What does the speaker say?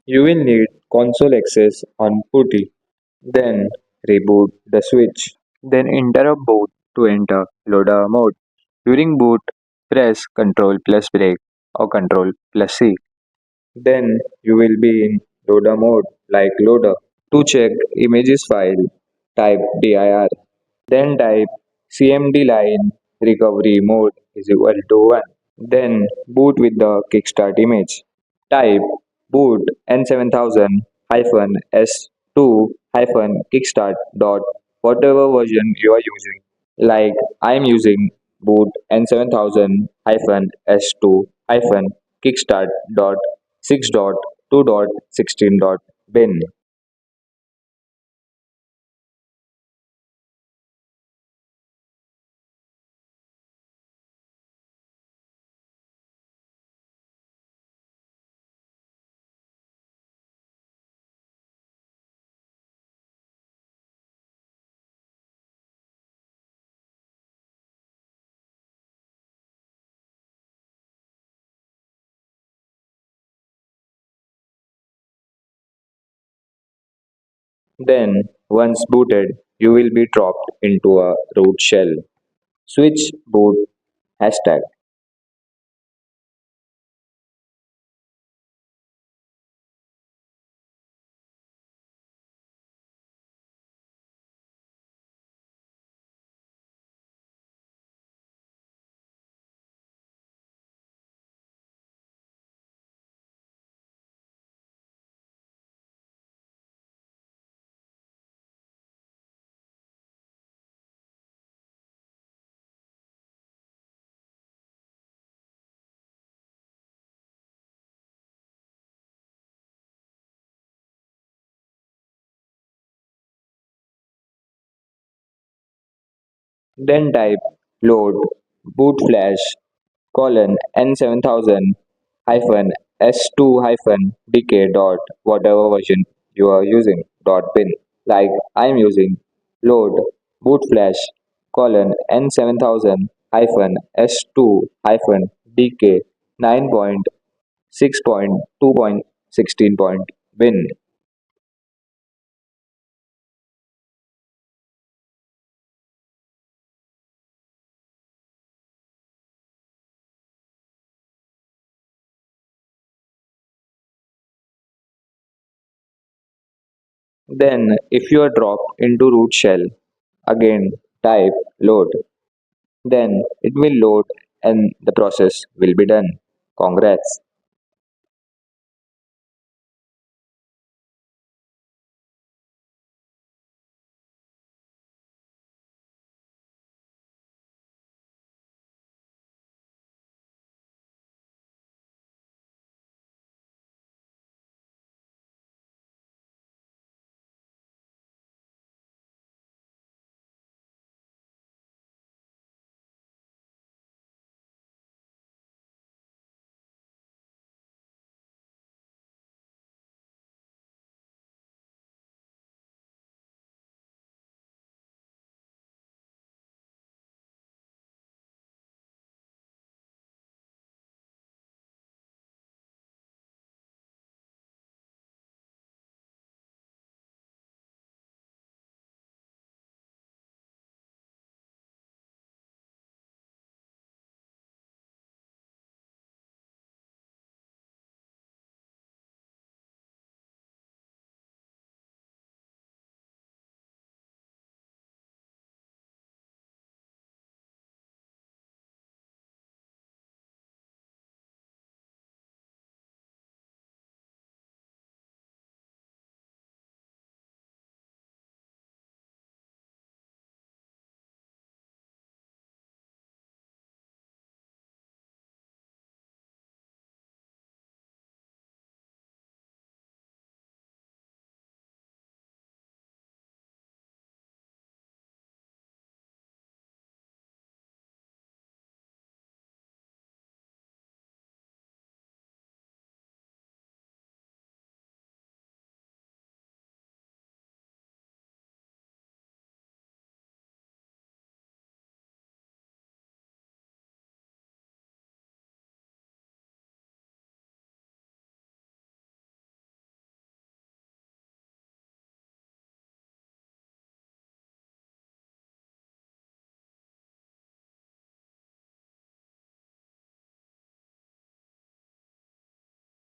You will need console access on PuTTY. Then reboot the switch. Then interrupt boot to enter loader mode. During boot, press Ctrl plus brake or Ctrl plus C. Then you will be in loader mode like loader. To check images file, type dir. Then type cmd line recovery mode is equal to 1. Then boot with the kickstart image. Type boot n7000-s2 kickstart dot whatever version you are using. Like I am using boot n7000 s2 kickstart dot 6 dot 2 dot 16 dot bin. Then once booted, you will be dropped into a root shell. Switch boot hashtag. Then type load boot flash colon n7000 hyphen s2 hyphen dk dot whatever version you are using dot bin. Like I am using load boot flash colon n7000 hyphen s2 hyphen dk 9.6.2.16. Bin. Then if you are dropped into root shell, again type load. Then it will load and the process will be done. Congrats.